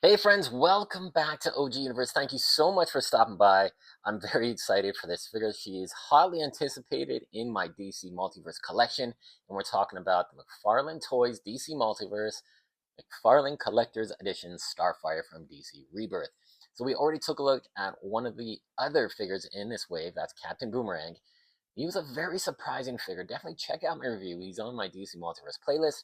Hey friends, welcome back to OG Universe. Thank you so much for stopping by. I'm very excited for this figure. She is hotly anticipated in my DC Multiverse collection, and we're talking about the McFarlane Toys DC Multiverse McFarlane Collector's Edition Starfire from DC Rebirth. So we already took a look at one of the other figures in this wave, that's Captain Boomerang. He was a very surprising figure. Definitely check out my review. He's on my DC Multiverse playlist.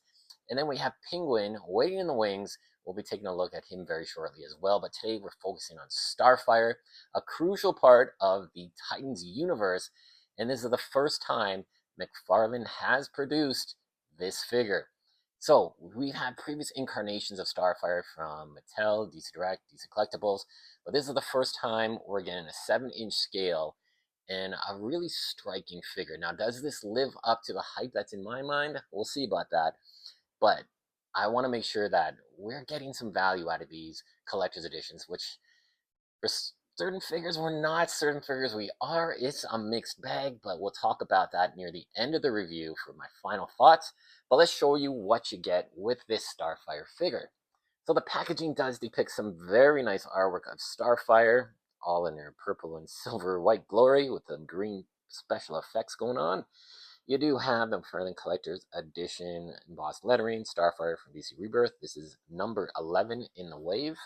And then we have Penguin waiting in the wings. We'll be taking a look at him very shortly as well. But today we're focusing on Starfire, a crucial part of the Titans universe. And this is the first time McFarlane has produced this figure. So we've had previous incarnations of Starfire from Mattel, DC Direct, DC Collectibles, but this is the first time we're getting a 7-inch scale and a really striking figure. Now, does this live up to the hype that's in my mind? We'll see about that. But I want to make sure that we're getting some value out of these collector's editions, which for certain figures we're not, certain figures we are. It's a mixed bag, but we'll talk about that near the end of the review for my final thoughts. But let's show you what you get with this Starfire figure. So the packaging does depict some very nice artwork of Starfire, all in their purple and silver white glory with the green special effects going on. You do have the McFarlane Collector's Edition embossed lettering, Starfire from DC Rebirth. This is number 11 in the wave.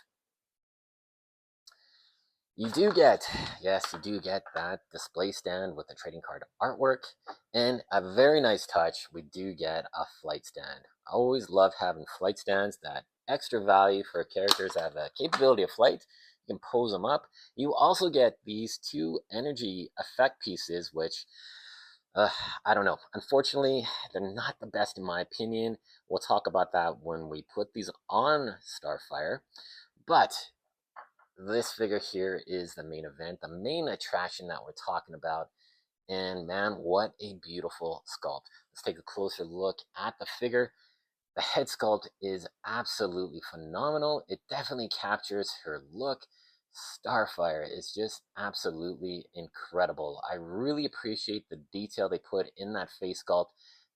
You do get, yes, you do get that display stand with the trading card artwork. And a very nice touch, we do get a flight stand. I always love having flight stands, that extra value for characters that have a capability of flight. You can pose them up. You also get these two energy effect pieces, which uh, I don't know. Unfortunately, they're not the best in my opinion. We'll talk about that when we put these on Starfire. But this figure here is the main event, the main attraction that we're talking about. And man, what a beautiful sculpt. Let's take a closer look at the figure. The head sculpt is absolutely phenomenal. It definitely captures her look. Starfire is just absolutely incredible. I really appreciate the detail they put in that face sculpt.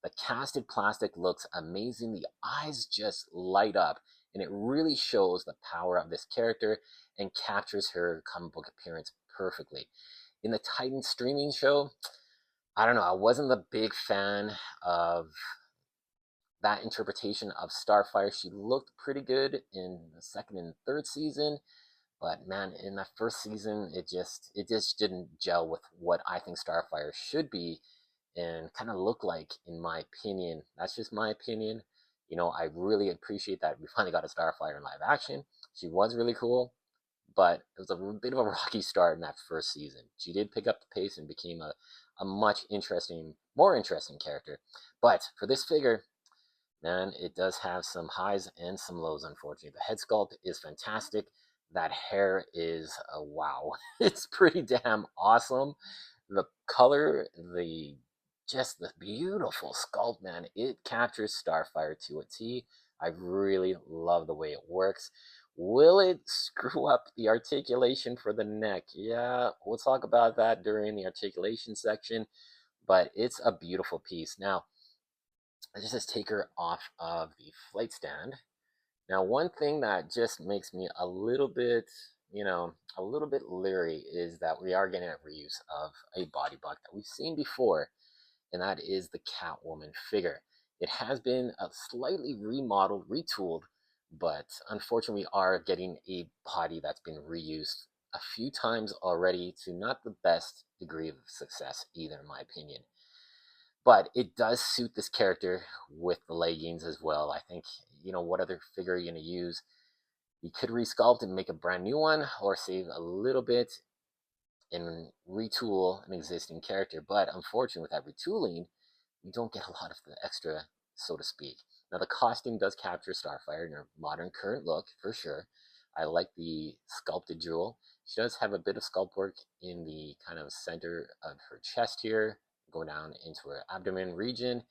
The casted plastic looks amazing. The eyes just light up, and it really shows the power of this character and captures her comic book appearance perfectly. In the Titan streaming show, I don't know, I wasn't a big fan of that interpretation of Starfire. She looked pretty good in the second and third season, but man, in that first season, it just didn't gel with what I think Starfire should be and kind of look like, in my opinion. That's just my opinion. You know, I really appreciate that we finally got a Starfire in live action. She was really cool, but it was a bit of a rocky start in that first season. She did pick up the pace and became a more interesting character. But for this figure, man, it does have some highs and some lows, unfortunately. The head sculpt is fantastic. That hair is a wow. It's pretty damn awesome. The color, just the beautiful sculpt, man. It captures Starfire to a T. I really love the way it works. Will it screw up the articulation for the neck? Yeah, we'll talk about that during the articulation section, but it's a beautiful piece. Now, let's just take her off of the flight stand. Now, one thing that just makes me a little bit, a little bit leery is that we are getting a reuse of a body block that we've seen before, and that is the Catwoman figure. It has been a slightly remodeled, retooled, but unfortunately, we are getting a body that's been reused a few times already to not the best degree of success either, in my opinion. But it does suit this character with the leggings as well. I think, what other figure are you going to use? You could resculpt and make a brand new one, or save a little bit and retool an existing character. But unfortunately, with that retooling, you don't get a lot of the extra, so to speak. Now, the costume does capture Starfire in her modern current look, for sure. I like the sculpted jewel. She does have a bit of sculpt work in the kind of center of her chest here, going down into her abdomen region,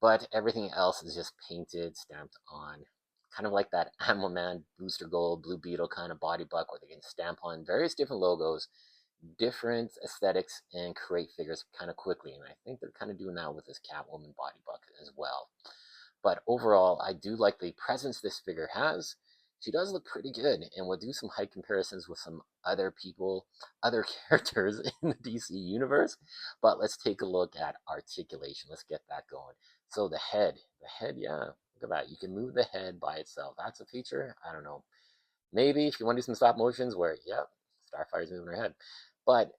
but everything else is just painted, stamped on. Kind of like that Man, Booster Gold, Blue Beetle kind of body buck where they can stamp on various different logos, different aesthetics, and create figures kind of quickly. And I think they're kind of doing that with this Catwoman body buck as well. But overall, I do like the presence this figure has. she does look pretty good, and we'll do some height comparisons with some other people, other characters in the DC universe. But let's take a look at articulation. Let's get that going. So the head, yeah, look at that. You can move the head by itself. That's a feature. I don't know. Maybe if you want to do some stop motions where, yep, Starfire's moving her head. But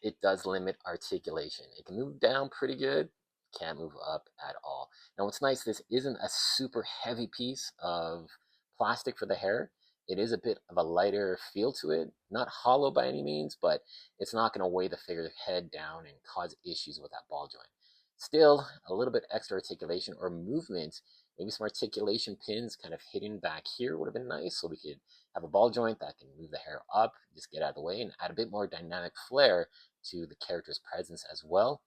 it does limit articulation. It can move down pretty good, can't move up at all. Now, what's nice, this isn't a super heavy piece of plastic for the hair. It is a bit of a lighter feel to it. Not hollow by any means, but it's not going to weigh the figure's head down and cause issues with that ball joint. Still, a little bit extra articulation or movement, maybe some articulation pins kind of hidden back here would have been nice, so we could have a ball joint that can move the hair up, just get out of the way, and add a bit more dynamic flair to the character's presence as well.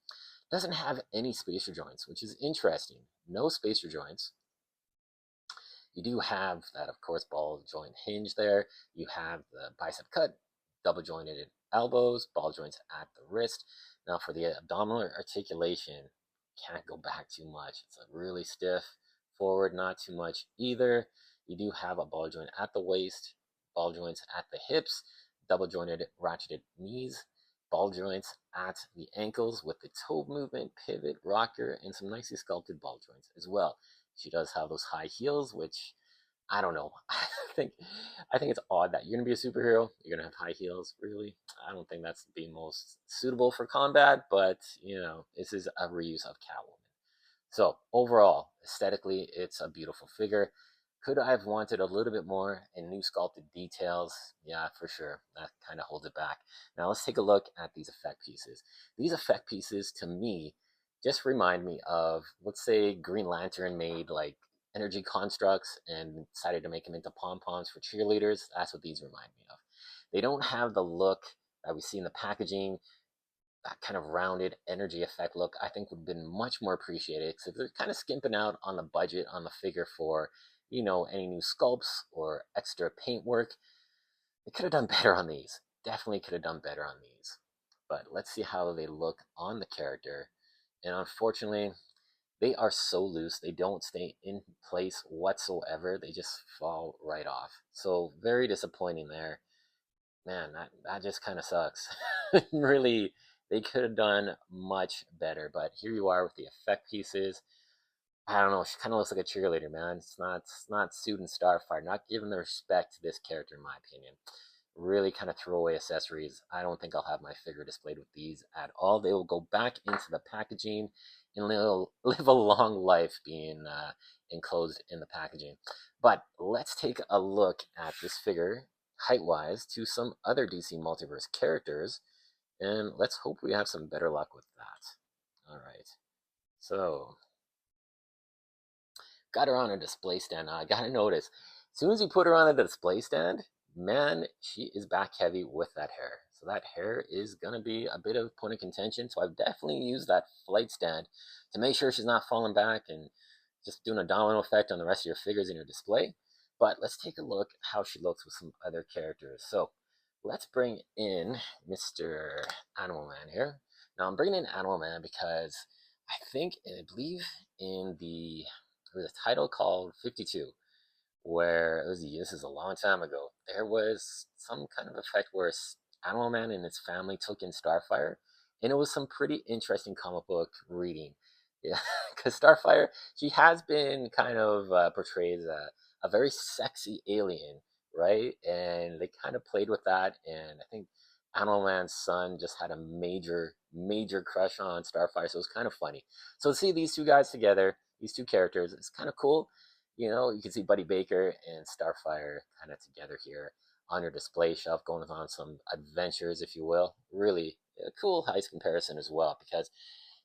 Doesn't have any spacer joints, which is interesting. No spacer joints. You do have that, of course, ball joint hinge there. You have the bicep cut, double jointed elbows, ball joints at the wrist. Now for the abdominal articulation, can't go back too much. It's really stiff. Forward, not too much either. You do have a ball joint at the waist, ball joints at the hips, double jointed ratcheted knees, ball joints at the ankles with the toe movement, pivot, rocker, and some nicely sculpted ball joints as well. She does have those high heels, which I don't know. think I think it's odd that you're gonna be a superhero. You're gonna have high heels. Really, I don't think that's the most suitable for combat. But this is a reuse of Catwoman. So overall, aesthetically, it's a beautiful figure. Could I have wanted a little bit more in new sculpted details? Yeah, for sure. That kind of holds it back. Now let's take a look at these effect pieces. These effect pieces, to me, just remind me of, let's say, Green Lantern made like energy constructs and decided to make them into pom-poms for cheerleaders. That's what these remind me of. They don't have the look that we see in the packaging, that kind of rounded energy effect look. I think would have been much more appreciated, because they're kind of skimping out on the budget on the figure for, any new sculpts or extra paint work. They could have done better on these. Definitely could have done better on these. But let's see how they look on the character. And unfortunately, they are so loose. They don't stay in place whatsoever. They just fall right off. So very disappointing there. Man, that just kind of sucks. Really, they could have done much better. But here you are with the effect pieces. I don't know. She kind of looks like a cheerleader, man. It's not suiting Starfire. Not giving the respect to this character, in my opinion. Really kind of throwaway accessories. I don't think I'll have my figure displayed with these at all. They will go back into the packaging and live a long life being enclosed in the packaging. But let's take a look at this figure height-wise to some other DC Multiverse characters, and let's hope we have some better luck with that. All right. So got her on a display stand. Now I gotta notice, as soon as you put her on a display stand, man, she is back heavy with that hair. So that hair is gonna be a bit of a point of contention. So I've definitely used that flight stand to make sure she's not falling back and just doing a domino effect on the rest of your figures in your display. But let's take a look how she looks with some other characters. So let's bring in Mr. Animal Man here. Now I'm bringing in Animal Man because I believe in there was a title called 52, where this is a long time ago. There was some kind of effect where Animal Man and his family took in Starfire, and it was some pretty interesting comic book reading. Yeah, because Starfire, she has been kind of portrayed as a very sexy alien, right? And they kind of played with that, and I think Animal Man's son just had a major crush on Starfire, so it was kind of funny. So to see these two guys together, these two characters, it's kind of cool. You can see Buddy Baker and Starfire kind of together here on your display shelf, going on some adventures, if you will. Really a cool heist comparison as well, because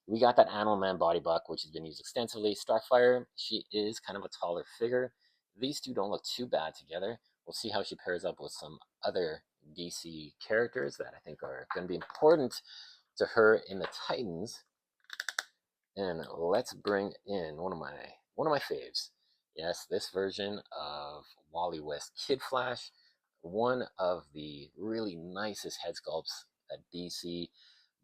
we got that Animal Man body buck, which has been used extensively. Starfire, she is kind of a taller figure. These two don't look too bad together. We'll see how she pairs up with some other DC characters that I think are going to be important to her in the Titans. And let's bring in one of my faves. Yes, this version of Wally West Kid Flash, one of the really nicest head sculpts that DC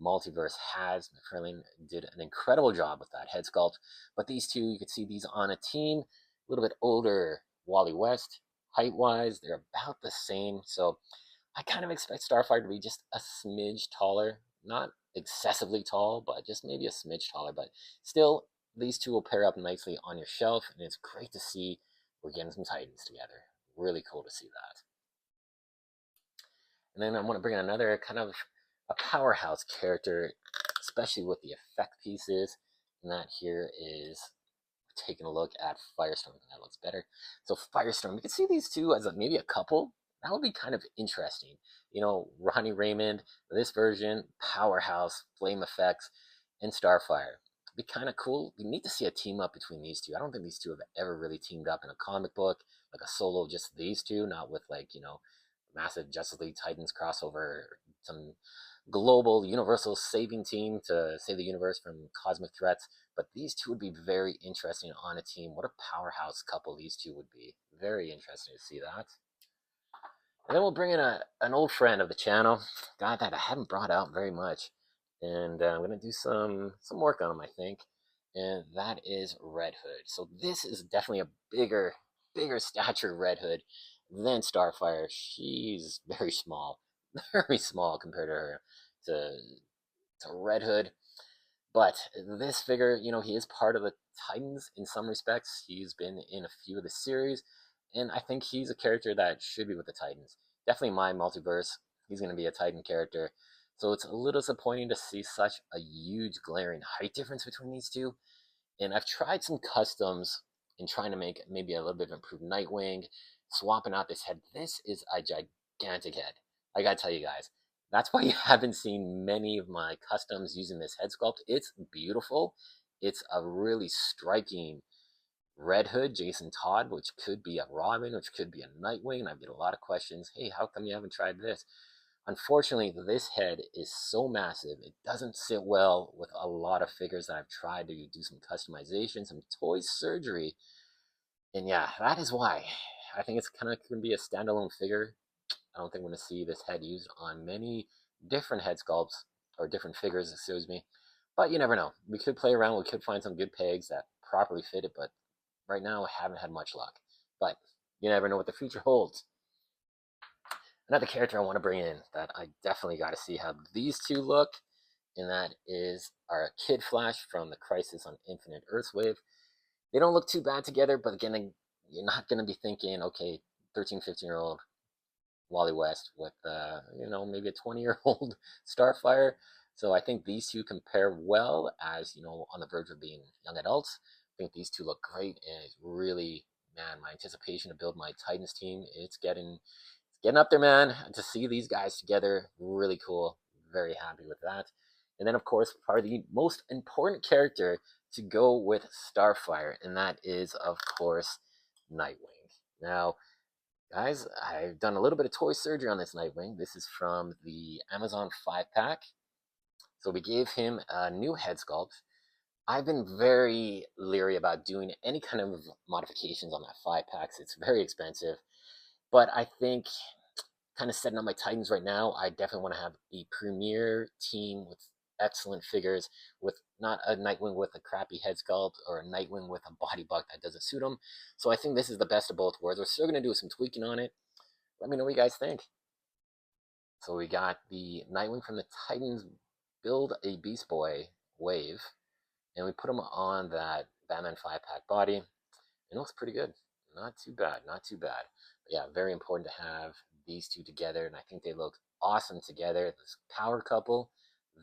Multiverse has. Mcfarlane did an incredible job with that head sculpt. But these two, you could see these on a team. A little bit older Wally West, Height-wise, they're about the same. So I kind of expect Starfire to be just a smidge taller. Not excessively tall, but just maybe a smidge taller. But still, these two will pair up nicely on your shelf, and it's great to see we're getting some Titans together. Really cool to see that. And then I want to bring in another kind of a powerhouse character, especially with the effect pieces. And that here is taking a look at Firestorm. That looks better. So Firestorm, you can see these two as maybe a couple. That would be kind of interesting. You know, Ronnie Raymond, this version, powerhouse, flame effects, and Starfire. It'd be kind of cool. We need to see a team up between these two. I don't think these two have ever really teamed up in a comic book, like a solo, just these two, not with like, you know, massive Justice League Titans crossover, some global universal saving team to save the universe from cosmic threats. But these two would be very interesting on a team. What a powerhouse couple these two would be. Very interesting to see that. And then we'll bring in an old friend of the channel, guy that I haven't brought out very much, and I'm gonna do some work on him, I think. And that is Red Hood. So this is definitely a bigger stature Red Hood than Starfire. She's very small, very small compared to her to Red Hood. But this figure, you know, he is part of the Titans in some respects. He's been in a few of the series, and I think he's a character that should be with the Titans. Definitely my multiverse. He's going to be a Titan character. So it's a little disappointing to see such a huge glaring height difference between these two. And I've tried some customs in trying to make maybe a little bit of improved Nightwing, swapping out this head. This is a gigantic head. I gotta tell you guys, that's why you haven't seen many of my customs using this head sculpt. It's beautiful. It's a really striking Red Hood, Jason Todd, which could be a Robin, which could be a Nightwing. And I get a lot of questions. Hey, how come you haven't tried this? Unfortunately, this head is so massive, it doesn't sit well with a lot of figures that I've tried to do some customization, some toy surgery. And yeah, that is why I think it's kind of going to be a standalone figure. I don't think we're going to see this head used on many different head sculpts or different figures, excuse me. But you never know. We could play around. We could find some good pegs that properly fit it. But right now, I haven't had much luck. But you never know what the future holds. Another character I want to bring in that I definitely got to see how these two look, and that is our Kid Flash from the Crisis on Infinite Earthwave. They don't look too bad together, but again, you're not going to be thinking, okay, 13, 15-year-old Wally West with, you know, maybe a 20-year-old Starfire. So I think these two compare well as, you know, on the verge of being young adults. I think these two look great, and it's really, man, my anticipation to build my Titans team, it's getting up there, man. To see these guys together, really cool. Very happy with that. And then, of course, probably the most important character to go with Starfire, and that is, of course, Nightwing. Now, guys, I've done a little bit of toy surgery on this Nightwing. This is from the Amazon 5-pack. So we gave him a new head sculpt. I've been very leery about doing any kind of modifications on that 5-packs. It's very expensive. But I think kind of setting up my Titans right now, I definitely want to have a premier team with excellent figures, with not a Nightwing with a crappy head sculpt or a Nightwing with a body buck that doesn't suit him. So I think this is the best of both worlds. We're still going to do some tweaking on it. Let me know what you guys think. So we got the Nightwing from the Titans Build a Beast Boy wave, and we put him on that Batman 5-pack body. It looks pretty good. Not too bad, not too bad. But yeah, very important to have these two together, and I think they look awesome together. This power couple,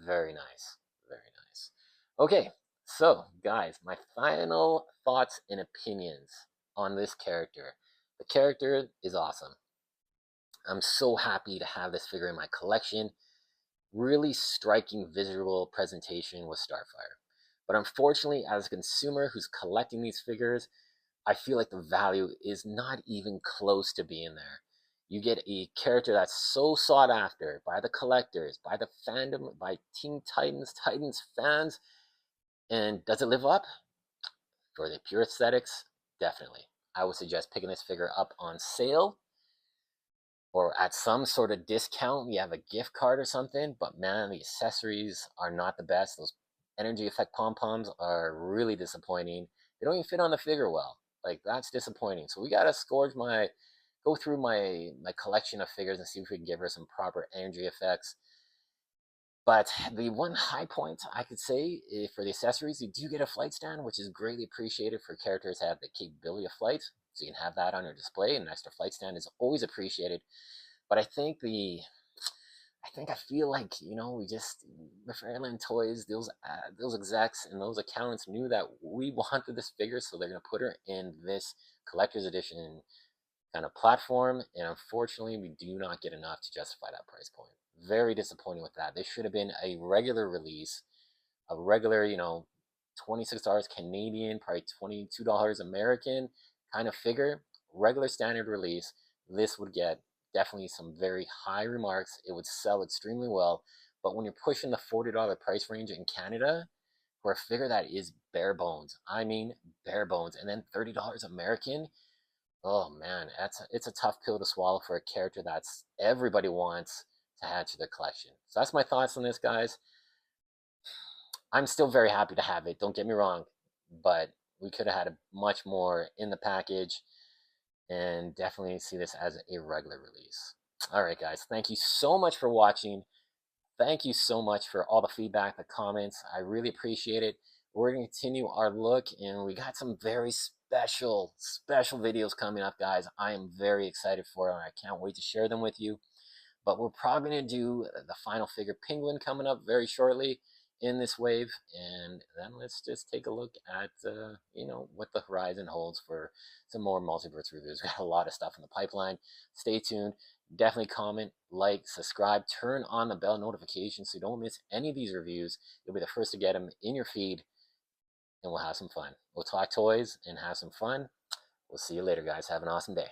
very nice, very nice. Okay, so guys, my final thoughts and opinions on this character. The character is awesome. I'm so happy to have this figure in my collection. Really striking visual presentation with Starfire. But unfortunately, as a consumer who's collecting these figures, I feel like the value is not even close to being there. You get a character that's so sought after by the collectors, by the fandom, by Teen Titans, Titans fans, and does it live up? For the pure aesthetics, definitely. I would suggest picking this figure up on sale or at some sort of discount. You have a gift card or something, but man, the accessories are not the best. Those energy effect pom-poms are really disappointing. They don't even fit on the figure well. Like, that's disappointing. So we gotta go through my collection of figures and see if we can give her some proper energy effects. But the one high point I could say for the accessories, you do get a flight stand, which is greatly appreciated for characters that have the capability of flight. So you can have that on your display. An extra flight stand is always appreciated. But I feel like, you know, we just Mcfarlane Toys, those execs and those accountants knew that we wanted this figure, so they're gonna put her in this collector's edition kind of platform, and unfortunately, we do not get enough to justify that price point. Very disappointing with that. This should have been a regular release, a regular, you know, $26 Canadian, probably $22 American kind of figure, regular standard release. This would get definitely some very high remarks. It would sell extremely well. But when you're pushing the $40 price range in Canada for a figure that is bare bones, I mean bare bones, and then $30 American, oh man, it's a tough pill to swallow for a character that's everybody wants to add to their collection. So that's my thoughts on this, guys. I'm still very happy to have it. Don't get me wrong, but we could have had a much more in the package, and definitely see this as a regular release. All right, guys, thank you so much for watching. Thank you so much for all the feedback, the comments. I really appreciate it. We're going to continue our look, and we got some very special videos coming up, guys. I am very excited for it. I can't wait to share them with you. But we're probably going to do the final figure Penguin coming up very shortly in this wave, and then let's just take a look at you know, what the horizon holds for some more multiverse reviews. We got a lot of stuff in the pipeline. Stay tuned. Definitely comment, like, subscribe, turn on the bell notification so you don't miss any of these reviews. You'll be the first to get them in your feed, and we'll have some fun. We'll talk toys and have some fun. We'll see you later, guys. Have an awesome day.